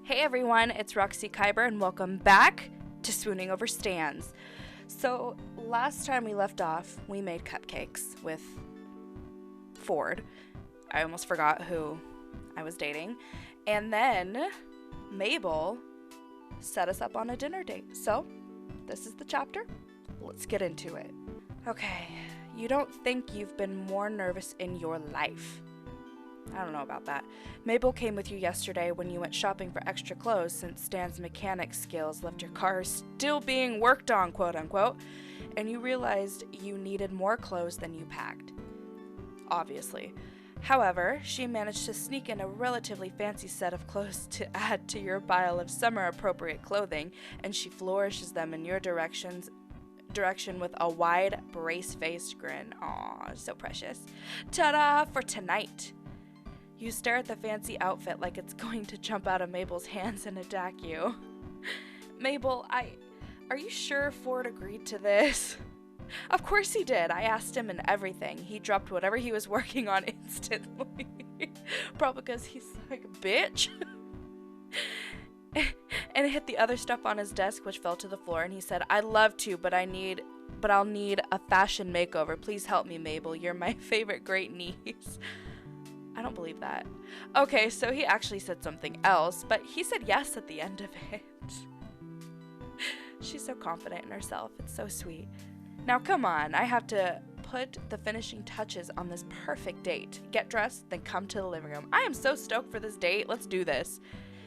Hey everyone, it's Roxy Kyber and welcome back to Swooning Over Stands. So last time we left off, we made cupcakes with Ford. I almost forgot who I was dating. And then Mabel set us up on a dinner date. So this is the chapter. Let's get into it. Okay, you don't think you've been more nervous in your life. I don't know about that. Mabel came with you yesterday when you went shopping for extra clothes since Stan's mechanic skills left your car still being worked on, quote unquote, and you realized you needed more clothes than you packed. Obviously. However, she managed to sneak in a relatively fancy set of clothes to add to your pile of summer-appropriate clothing, and she flourishes them in your direction with a wide, brace-faced grin. Aw, so precious. Ta-da for tonight! You stare at the fancy outfit like it's going to jump out of Mabel's hands and attack you. Mabel, are you sure Ford agreed to this? Of course he did. I asked him and everything. He dropped whatever he was working on instantly. Probably because he's like, bitch. And hit the other stuff on his desk, which fell to the floor, and he said, I'd love to, but I'll need a fashion makeover. Please help me, Mabel. You're my favorite great niece. I don't believe that. Okay, so he actually said something else, but he said yes at the end of it. She's so confident in herself. It's so sweet. Now, come on. I have to put the finishing touches on this perfect date. Get dressed, then come to the living room. I am so stoked for this date. Let's do this.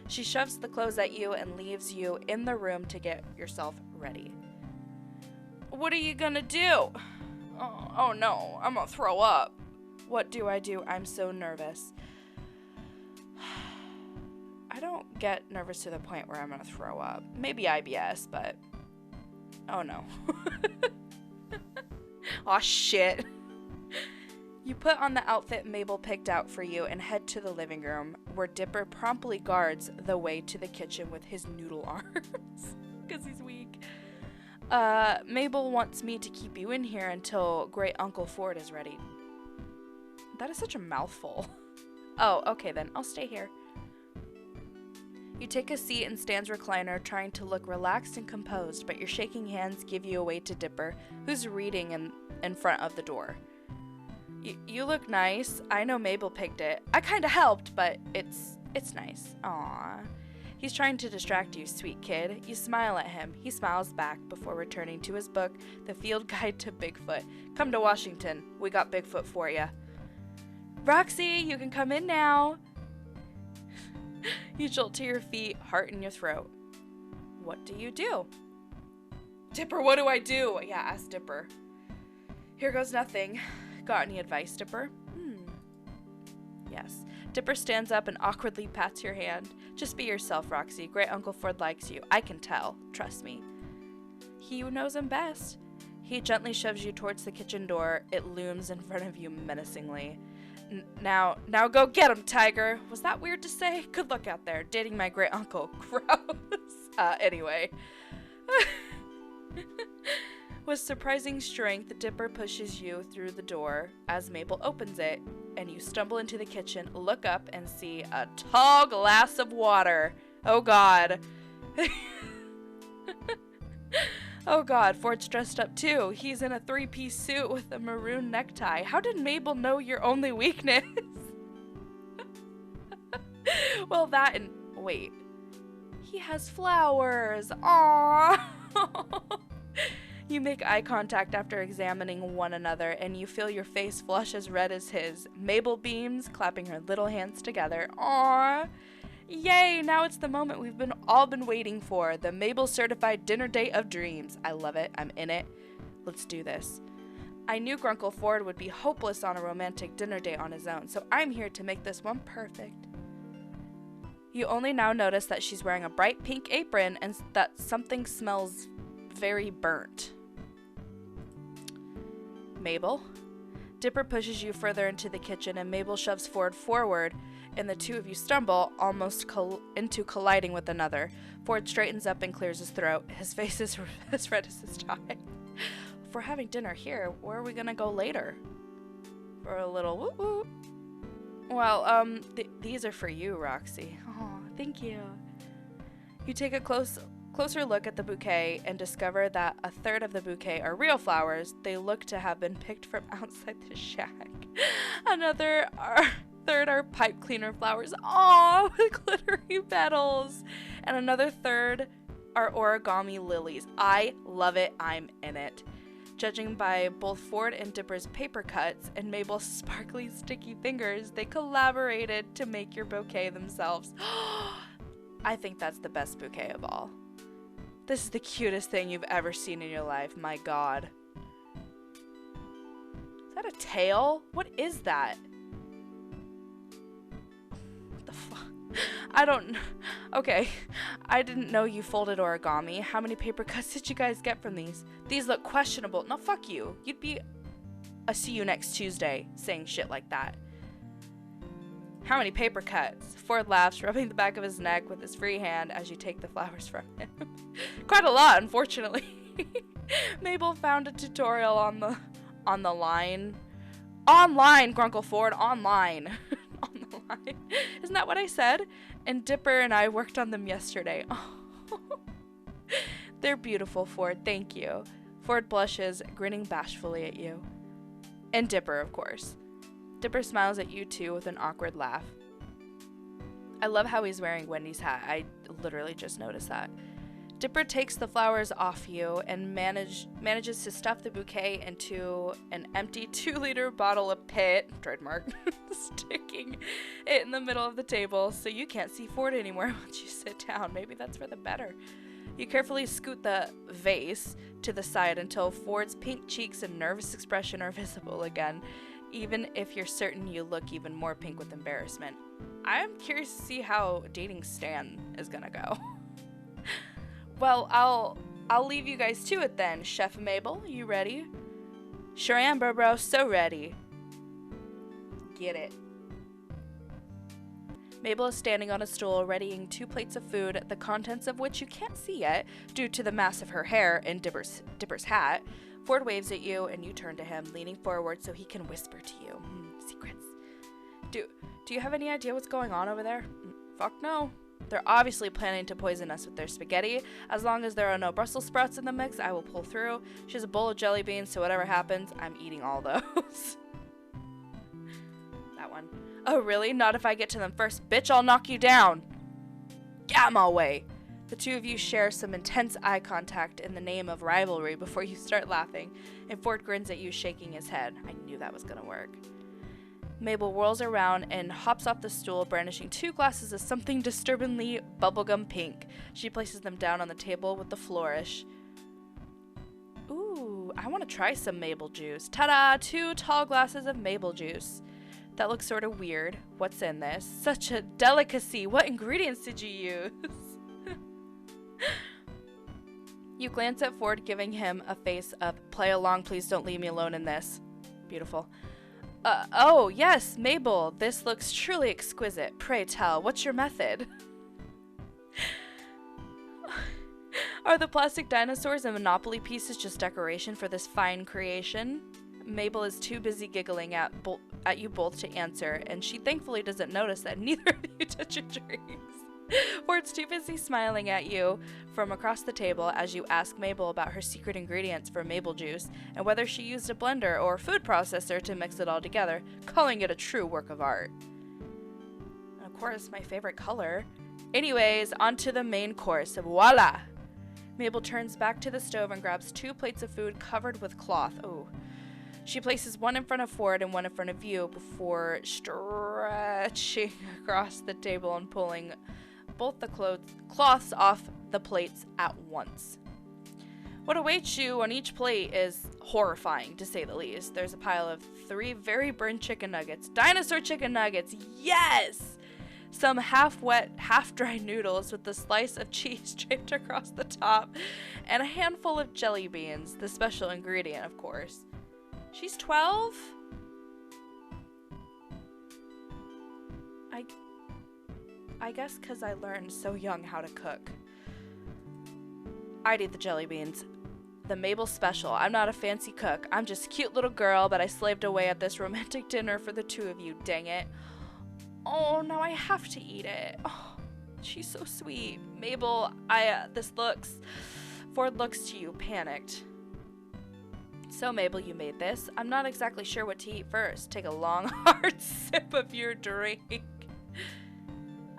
She shoves the clothes at you and leaves you in the room to get yourself ready. What are you gonna do? Oh no, I'm gonna throw up. What do? I'm so nervous. I don't get nervous to the point where I'm gonna throw up. Maybe IBS, but oh no. Aw, shit. You put on the outfit Mabel picked out for you and head to the living room, where Dipper promptly guards the way to the kitchen with his noodle arms, because he's weak. Mabel wants me to keep you in here until Great Uncle Ford is ready. That is such a mouthful. Oh, okay then, I'll stay here. You take a seat in Stan's recliner, trying to look relaxed and composed, but your shaking hands give you away to Dipper, who's reading in front of the door. You look nice. I know Mabel picked it. I kinda helped, but it's nice. Aww. He's trying to distract you, sweet kid. You smile at him. He smiles back before returning to his book, The Field Guide to Bigfoot. Come to Washington. We got Bigfoot for ya. Roxy, you can come in now. You jolt to your feet, heart in your throat. What do you do? Dipper, what do I do? Yeah, ask Dipper. Here goes nothing. Got any advice, Dipper? Yes. Dipper stands up and awkwardly pats your hand. Just be yourself, Roxy. Great Uncle Ford likes you. I can tell. Trust me. He knows him best. He gently shoves you towards the kitchen door. It looms in front of you menacingly. Now go get him, Tiger. Was that weird to say? Good luck out there, dating my great uncle. Gross. Anyway. With surprising strength, Dipper pushes you through the door as Mabel opens it, and you stumble into the kitchen, look up, and see a tall glass of water. Oh God. Oh God, Ford's dressed up too. He's in a three-piece suit with a maroon necktie. How did Mabel know your only weakness? Well, that and... wait. He has flowers. Aww. You make eye contact after examining one another, and you feel your face flush as red as his. Mabel beams, clapping her little hands together. Aww. Yay, now it's the moment we've all been waiting for. The Mabel certified dinner date of dreams. I love it. I'm in it. Let's do this. I knew Grunkle Ford would be hopeless on a romantic dinner date on his own, so I'm here to make this one perfect. You only now notice that she's wearing a bright pink apron and that something smells very burnt. Mabel? Dipper pushes you further into the kitchen and Mabel shoves Ford forward, and the two of you stumble, almost into colliding with another. Ford straightens up and clears his throat. His face is as red as his tie. If we're having dinner here, where are we gonna go later? For a little woo-woo. Well, these are for you, Roxy. Oh, thank you. You take a closer look at the bouquet and discover that a third of the bouquet are real flowers. They look to have been picked from outside the shack. Third are pipe cleaner flowers, with glittery petals. And another third are origami lilies. I love it. I'm in it. Judging by both Ford and Dipper's paper cuts and Mabel's sparkly, sticky fingers, they collaborated to make your bouquet themselves. I think that's the best bouquet of all. This is the cutest thing you've ever seen in your life. My God. Is that a tail? What is that? What the fuck? I don't... Okay. I didn't know you folded origami. How many paper cuts did you guys get from these? These look questionable. No, fuck you. You'd be a see you next Tuesday saying shit like that. How many paper cuts? Ford laughs, rubbing the back of his neck with his free hand as you take the flowers from him. Quite a lot, unfortunately. Mabel found a tutorial on the line. Online, Grunkle Ford, online. On the line. Isn't that what I said? And Dipper and I worked on them yesterday. Oh. They're beautiful, Ford. Thank you. Ford blushes, grinning bashfully at you. And Dipper, of course. Dipper smiles at you too with an awkward laugh. I love how he's wearing Wendy's hat. I literally just noticed that. Dipper takes the flowers off you and manages to stuff the bouquet into an empty 2-liter bottle of Pit, trademark, sticking it in the middle of the table so you can't see Ford anymore once you sit down. Maybe that's for the better. You carefully scoot the vase to the side until Ford's pink cheeks and nervous expression are visible again, even if you're certain you look even more pink with embarrassment. I'm curious to see how dating Stan is gonna go. Well, I'll leave you guys to it then. Chef Mabel, you ready? Sure am, bro. So ready. Get it. Mabel is standing on a stool readying 2 plates of food, the contents of which you can't see yet due to the mass of her hair and Dipper's hat. Ford waves at you and you turn to him, leaning forward so he can whisper to you. Secrets. Do you have any idea what's going on over there? Fuck no. They're obviously planning to poison us with their spaghetti. As long as there are no Brussels sprouts in the mix, I will pull through. She has a bowl of jelly beans, so whatever happens, I'm eating all those. That one. Oh, really? Not if I get to them first. Bitch, I'll knock you down. Get out my way. The two of you share some intense eye contact in the name of rivalry before you start laughing, and Ford grins at you, shaking his head. I knew that was gonna work. Mabel whirls around and hops off the stool, brandishing 2 glasses of something disturbingly bubblegum pink. She places them down on the table with a flourish. Ooh, I want to try some Mabel juice. Ta-da! 2 tall glasses of Mabel juice. That looks sort of weird. What's in this? Such a delicacy. What ingredients did you use? You glance at Ford, giving him a face of, play along, please don't leave me alone in this. Beautiful. Oh, yes, Mabel, this looks truly exquisite. Pray tell, what's your method? Are the plastic dinosaurs and Monopoly pieces just decoration for this fine creation? Mabel is too busy giggling at you both to answer, and she thankfully doesn't notice that neither of you touch your drinks. Ford's too busy smiling at you from across the table as you ask Mabel about her secret ingredients for Mabel juice and whether she used a blender or food processor to mix it all together, calling it a true work of art. And of course, my favorite color. Anyways, on to the main course. Voila! Mabel turns back to the stove and grabs 2 plates of food covered with cloth. Oh. She places one in front of Ford and one in front of you before stretching across the table and pulling both the cloths off the plates at once. What awaits you on each plate is horrifying, to say the least. There's a pile of 3 very burned chicken nuggets. Dinosaur chicken nuggets! Yes! Some half-wet, half-dry noodles with a slice of cheese draped across the top, and a handful of jelly beans, the special ingredient, of course. She's 12? I guess because I learned so young how to cook. I'd eat the jelly beans. The Mabel special. I'm not a fancy cook. I'm just a cute little girl, but I slaved away at this romantic dinner for the 2 of you, dang it. Oh, now I have to eat it. Oh. She's so sweet. Mabel, Ford looks to you, panicked. So, Mabel, you made this. I'm not exactly sure what to eat first. Take a long, hard sip of your drink.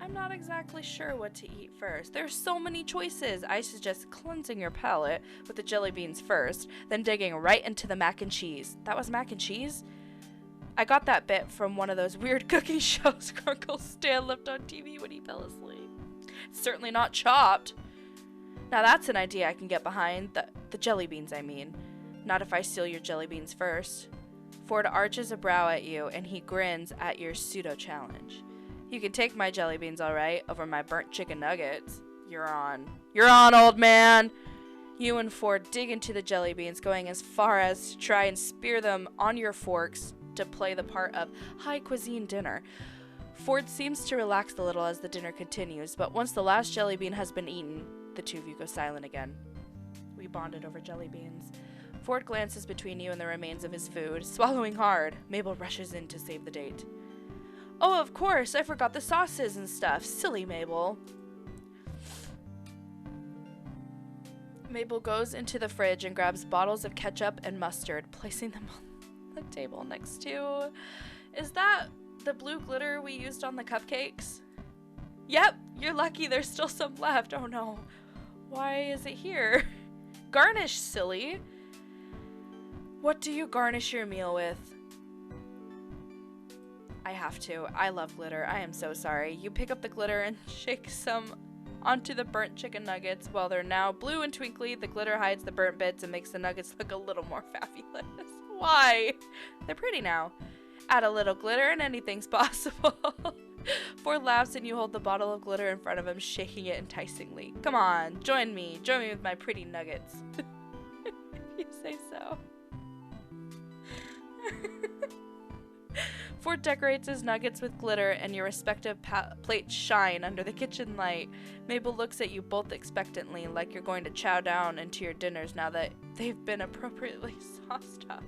I'm not exactly sure what to eat first. There's so many choices. I suggest cleansing your palate with the jelly beans first, then digging right into the mac and cheese. That was mac and cheese? I got that bit from one of those weird cooking shows Uncle Stan left on TV when he fell asleep. It's certainly not chopped. Now that's an idea I can get behind. The jelly beans, I mean. Not if I steal your jelly beans first. Ford arches a brow at you, and he grins at your pseudo-challenge. You can take my jelly beans, all right, over my burnt chicken nuggets. You're on. You're on, old man! You and Ford dig into the jelly beans, going as far as to try and spear them on your forks to play the part of high cuisine dinner. Ford seems to relax a little as the dinner continues, but once the last jelly bean has been eaten, the two of you go silent again. We bonded over jelly beans. Ford glances between you and the remains of his food, swallowing hard. Mabel rushes in to save the date. Oh, of course, I forgot the sauces and stuff. Silly Mabel. Mabel goes into the fridge and grabs bottles of ketchup and mustard, placing them on the table next to... Is that the blue glitter we used on the cupcakes? Yep, you're lucky there's still some left. Oh no. Why is it here? Garnish, silly. What do you garnish your meal with? I have to. I love glitter. I am so sorry. You pick up the glitter and shake some onto the burnt chicken nuggets. While they're now blue and twinkly, the glitter hides the burnt bits and makes the nuggets look a little more fabulous. Why? They're pretty now. Add a little glitter and anything's possible. Ford laughs and you hold the bottle of glitter in front of him, shaking it enticingly. Come on, join me. Join me with my pretty nuggets. If you say so. Ford decorates his nuggets with glitter, and your respective plates shine under the kitchen light. Mabel looks at you both expectantly, like you're going to chow down into your dinners now that they've been appropriately sauced up.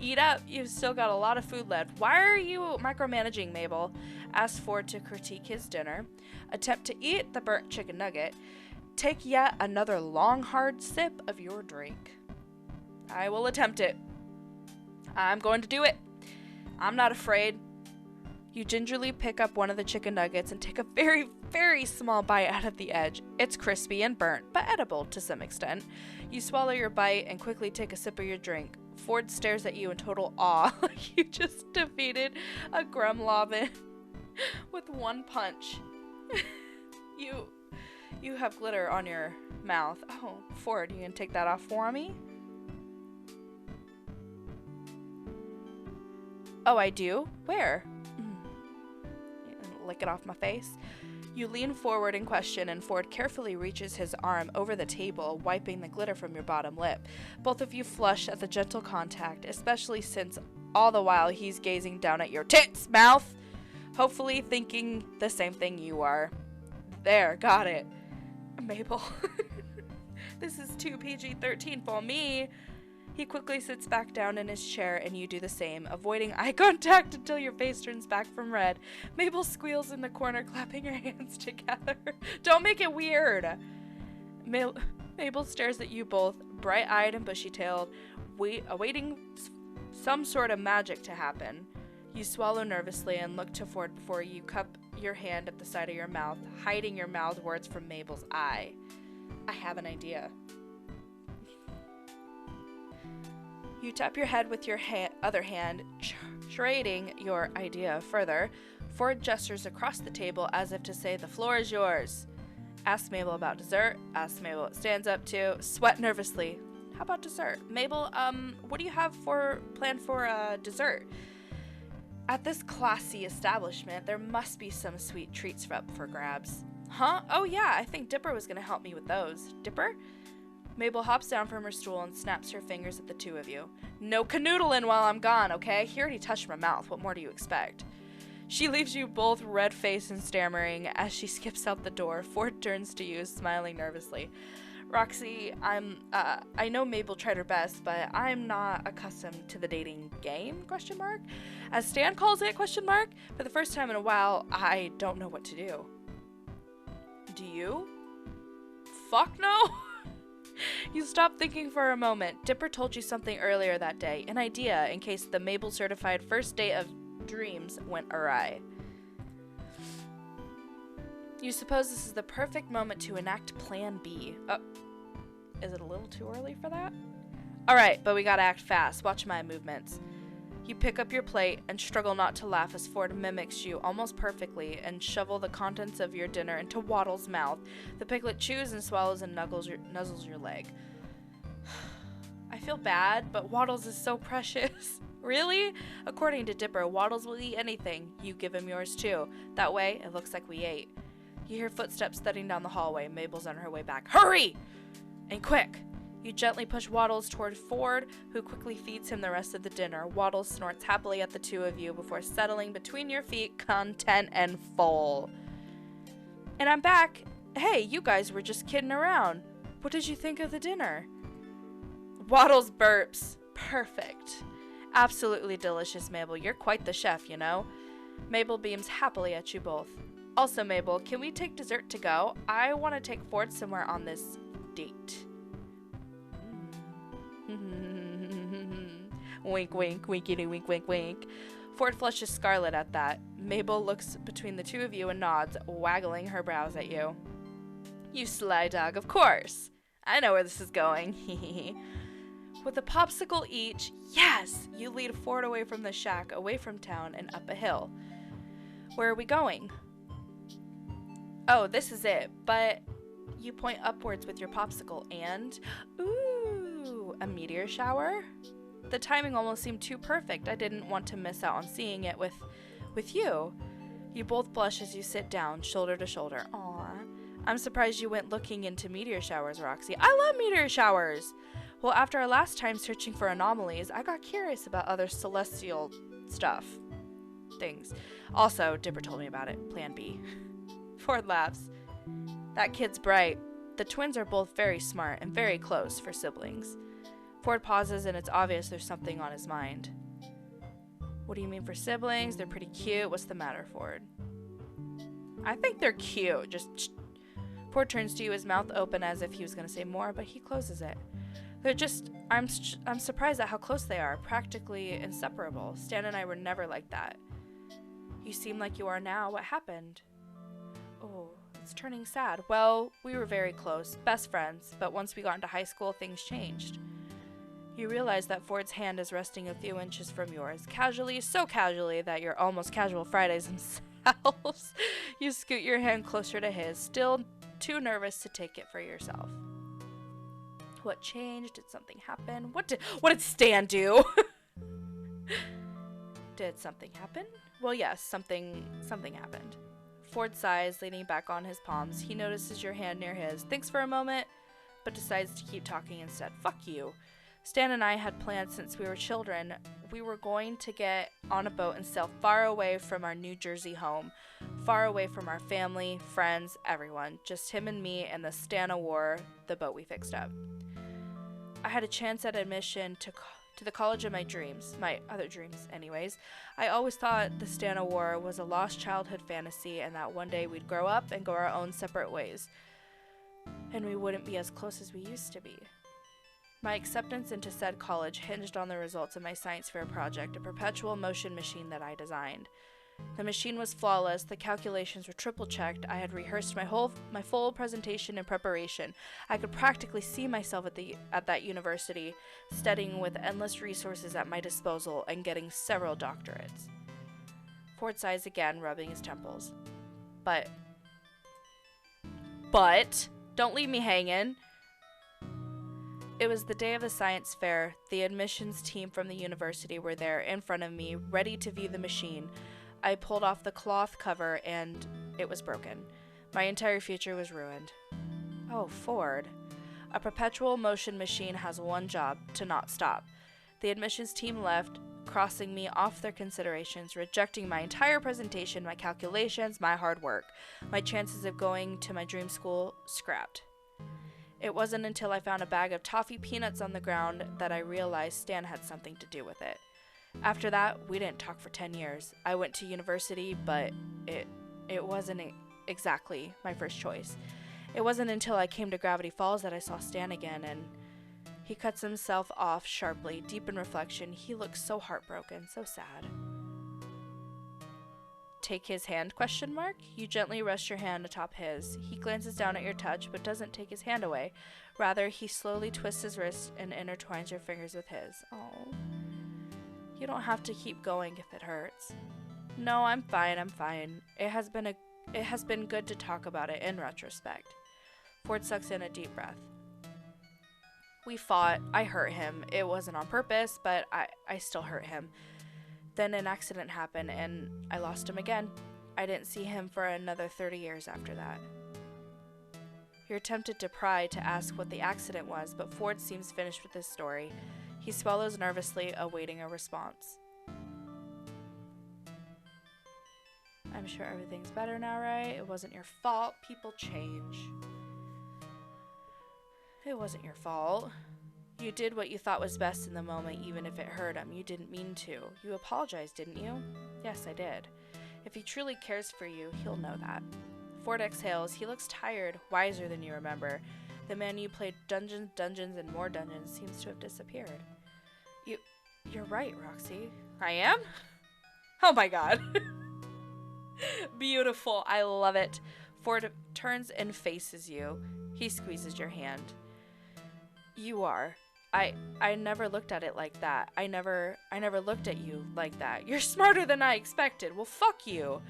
Eat up, you've still got a lot of food left. Why are you micromanaging, Mabel? Asks Ford to critique his dinner. Attempt to eat the burnt chicken nugget. Take yet another long, hard sip of your drink. I will attempt it. I'm going to do it. I'm not afraid. You gingerly pick up one of the chicken nuggets and take a very, very small bite out of the edge. It's crispy and burnt, but edible to some extent. You swallow your bite and quickly take a sip of your drink. Ford stares at you in total awe. You just defeated a gremlin with one punch. You have glitter on your mouth. Oh, Ford, you gonna take that off for me? Oh, I do? Where? Lick it off my face. You lean forward in question, and Ford carefully reaches his arm over the table, wiping the glitter from your bottom lip. Both of you flush at the gentle contact, especially since all the while he's gazing down at your tits, mouth, hopefully thinking the same thing you are. There, got it. Mabel. This is too PG-13 for me. He quickly sits back down in his chair, and you do the same, avoiding eye contact until your face turns back from red. Mabel squeals in the corner, clapping her hands together. Don't make it weird! Mabel stares at you both, bright-eyed and bushy-tailed, awaiting some sort of magic to happen. You swallow nervously and look to Ford before you cup your hand at the side of your mouth, hiding your mouth words from Mabel's eye. I have an idea. You tap your head with your other hand, trading your idea further. Ford gestures across the table as if to say, the floor is yours. Ask Mabel about dessert. Ask Mabel what stands up to. Sweat nervously. How about dessert? Mabel, what do you have planned for dessert? At this classy establishment, there must be some sweet treats up for grabs. Huh? Oh yeah, I think Dipper was gonna help me with those. Dipper? Mabel hops down from her stool and snaps her fingers at the two of you. No canoodling while I'm gone, okay? He already touched my mouth. What more do you expect? She leaves you both red-faced and stammering as she skips out the door. Ford turns to you, smiling nervously. Roxy, I know Mabel tried her best, but I'm not accustomed to the dating game, ? As Stan calls it, ? For the first time in a while, I don't know what to do. Do you? Fuck no! You stop thinking for a moment. Dipper told you something earlier that day. An idea in case the Mabel certified first date of dreams went awry. You suppose this is the perfect moment to enact Plan B. Oh, is it a little too early for that? Alright, but we gotta act fast. Watch my movements. You pick up your plate and struggle not to laugh as Ford mimics you almost perfectly and shovel the contents of your dinner into Waddle's mouth. The piglet chews and swallows and nuzzles your leg. I feel bad, but Waddles is so precious. Really? According to Dipper, Waddles will eat anything. You give him yours too. That way, it looks like we ate. You hear footsteps thudding down the hallway. Mabel's on her way back. Hurry! And quick! You gently push Waddles toward Ford, who quickly feeds him the rest of the dinner. Waddles snorts happily at the two of you before settling between your feet, content and full. And I'm back. Hey, you guys were just kidding around. What did you think of the dinner? Waddles burps. Perfect. Absolutely delicious, Mabel. You're quite the chef, you know. Mabel beams happily at you both. Also, Mabel, can we take dessert to go? I want to take Ford somewhere on this date. Wink, wink, winkity, wink, wink, wink. Ford flushes scarlet at that. Mabel looks between the two of you and nods, waggling her brows at you. You sly dog, of course. I know where this is going. With a popsicle each, yes, you lead Ford away from the shack, away from town, and up a hill. Where are we going? Oh, this is it, but you point upwards with your popsicle and... Ooh, a meteor shower? The timing almost seemed too perfect. I didn't want to miss out on seeing it with you. You both blush as you sit down, shoulder to shoulder. Aw. I'm surprised you went looking into meteor showers, Roxy. I love meteor showers! Well, after our last time searching for anomalies, I got curious about other celestial stuff. Things. Also, Dipper told me about it. Plan B. Ford laughs. That kid's bright. The twins are both very smart and very close for siblings. Ford pauses and it's obvious there's something on his mind. What do you mean for siblings? They're pretty cute. What's the matter, Ford? I think they're cute. Just... Ford turns to you, his mouth open as if he was going to say more, but he closes it. They're just... I'm surprised at how close they are. Practically inseparable. Stan and I were never like that. You seem like you are now. What happened? Oh, it's turning sad. Well, we were very close. Best friends. But once we got into high school, things changed. You realize that Ford's hand is resting a few inches from yours. Casually, so casually that you're almost casual Fridays themselves. You scoot your hand closer to his, still too nervous to take it for yourself. What changed? Did something happen? What did Stan do? Did something happen? Well, yes, something happened. Ford sighs, leaning back on his palms. He notices your hand near his, thinks for a moment, but decides to keep talking instead. Fuck you. Stan and I had planned since we were children. We were going to get on a boat and sail far away from our New Jersey home, far away from our family, friends, everyone. Just him and me and the Stana War, the boat we fixed up. I had a chance at admission to the college of my dreams, my other dreams anyways. I always thought the Stana War was a lost childhood fantasy and that one day we'd grow up and go our own separate ways. And we wouldn't be as close as we used to be. My acceptance into said college hinged on the results of my science fair project, a perpetual motion machine that I designed. The machine was flawless, the calculations were triple-checked, I had rehearsed my full presentation in preparation. I could practically see myself at that university, studying with endless resources at my disposal and getting several doctorates. Ford sighs again, rubbing his temples. But, don't leave me hanging. It was the day of the science fair. The admissions team from the university were there in front of me, ready to view the machine. I pulled off the cloth cover and it was broken. My entire future was ruined. Oh, Ford. A perpetual motion machine has one job, to not stop. The admissions team left, crossing me off their considerations, rejecting my entire presentation, my calculations, my hard work. My chances of going to my dream school scrapped. It wasn't until I found a bag of toffee peanuts on the ground that I realized Stan had something to do with it. After that, we didn't talk for 10 years. I went to university, but it wasn't exactly my first choice. It wasn't until I came to Gravity Falls that I saw Stan again, and he cuts himself off sharply. Deep in reflection, he looks so heartbroken, so sad. Take his hand, ? You gently rest your hand atop his. He glances down at your touch, but doesn't take his hand away. Rather, he slowly twists his wrist and intertwines your fingers with his. Oh. You don't have to keep going if it hurts. No, I'm fine. It has been good to talk about it in retrospect. Ford sucks in a deep breath. We fought. I hurt him. It wasn't on purpose, but I still hurt him. Then an accident happened, and I lost him again. I didn't see him for another 30 years after that. You're tempted to pry to ask what the accident was, but Ford seems finished with his story. He swallows nervously, awaiting a response. I'm sure everything's better now, right? It wasn't your fault. People change. It wasn't your fault. You did what you thought was best in the moment, even if it hurt him. You didn't mean to. You apologized, didn't you? Yes, I did. If he truly cares for you, he'll know that. Ford exhales. He looks tired, wiser than you remember. The man you played dungeons, and more dungeons seems to have disappeared. You're right, Roxy. I am? Oh my god. Beautiful. I love it. Ford turns and faces you. He squeezes your hand. You are. I never looked at it like that. I never looked at you like that. You're smarter than I expected. Well, fuck you.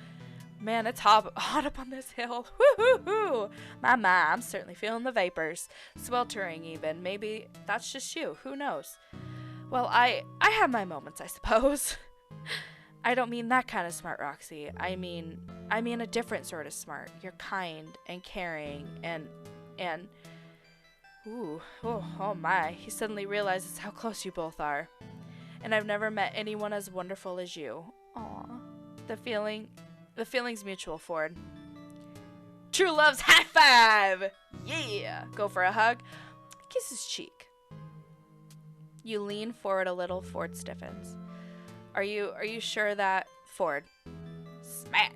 Man, it's hot up on this hill. Woo-hoo-hoo. I'm certainly feeling the vapors. Sweltering even. Maybe that's just you. Who knows? Well, I have my moments, I suppose. I don't mean that kind of smart, Roxy. I mean a different sort of smart. You're kind and caring and ooh, oh my. He suddenly realizes how close you both are. And I've never met anyone as wonderful as you. Aw. The feeling's mutual, Ford. True love's high five! Yeah! Go for a hug. Kiss his cheek. You lean forward a little. Ford stiffens. Are you sure that... Ford. Smack!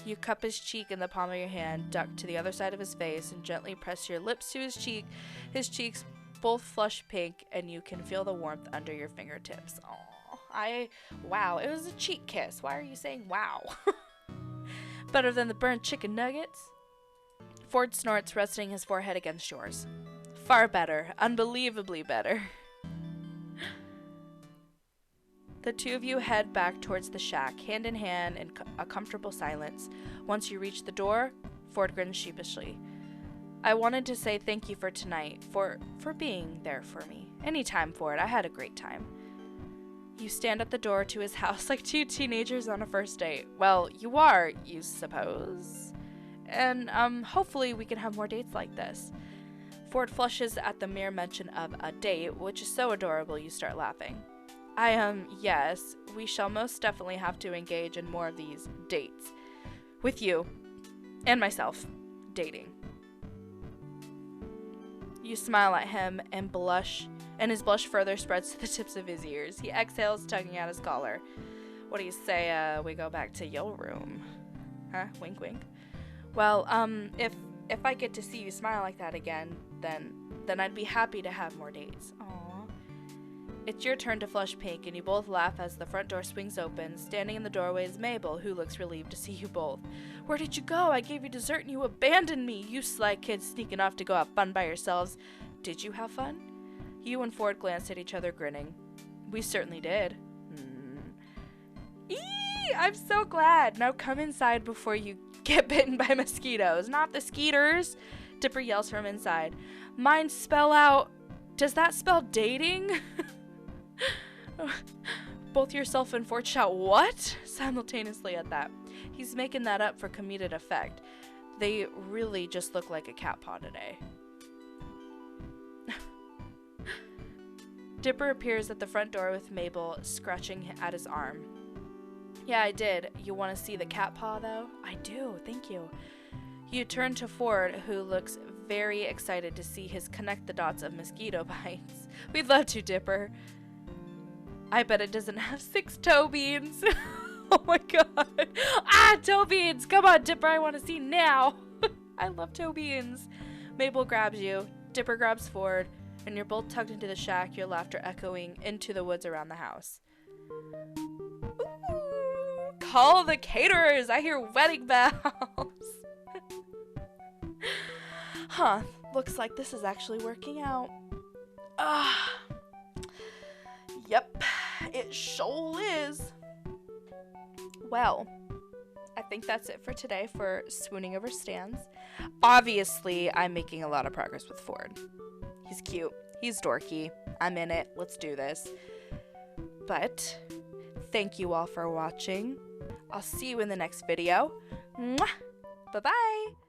You cup his cheek in the palm of your hand, duck to the other side of his face, and gently press your lips to his cheek. His cheeks both flush pink, and you can feel the warmth under your fingertips. Aw, wow, it was a cheek kiss. Why are you saying wow? Better than the burnt chicken nuggets? Ford snorts, resting his forehead against yours. Far better. Unbelievably better. The two of you head back towards the shack, hand in hand in a comfortable silence. Once you reach the door, Ford grins sheepishly. I wanted to say thank you for tonight, for being there for me. Anytime, Ford. I had a great time. You stand at the door to his house like two teenagers on a first date. Well, you are, you suppose. And, hopefully we can have more dates like this. Ford flushes at the mere mention of a date, which is so adorable you start laughing. Yes, we shall most definitely have to engage in more of these dates. With you. And myself. Dating. You smile at him and blush, and his blush further spreads to the tips of his ears. He exhales, tugging at his collar. What do you say, we go back to your room? Huh? Wink, wink. Well, if I get to see you smile like that again, then I'd be happy to have more dates. Aw. It's your turn to flush pink, and you both laugh as the front door swings open. Standing in the doorway is Mabel, who looks relieved to see you both. Where did you go? I gave you dessert and you abandoned me. You sly kids sneaking off to go have fun by yourselves. Did you have fun? You and Ford glanced at each other, grinning. We certainly did. Eee! I'm so glad. Now come inside before you get bitten by mosquitoes. Not the skeeters. Dipper yells from inside. Mine spell out... Does that spell dating? Both yourself and Ford shout, what? Simultaneously at that. He's making that up for comedic effect. They really just look like a cat paw today. Dipper appears at the front door with Mabel scratching at his arm. Yeah, I did. You want to see the cat paw, though? I do, thank you. You turn to Ford, who looks very excited to see his connect the dots of mosquito bites. We'd love to, Dipper. I bet it doesn't have 6 toe beans. Oh my god. Ah, toe beans! Come on, Dipper, I want to see now. I love toe beans. Maple grabs you, Dipper grabs Ford, and you're both tucked into the shack, your laughter echoing into the woods around the house. Ooh, call the caterers! I hear wedding bells! Huh, looks like this is actually working out. Yep, it sure is. Well, I think that's it for today for Swooning Over Stands. Obviously, I'm making a lot of progress with Ford. He's cute. He's dorky. I'm in it. Let's do this. But thank you all for watching. I'll see you in the next video. Mwah! Bye-bye.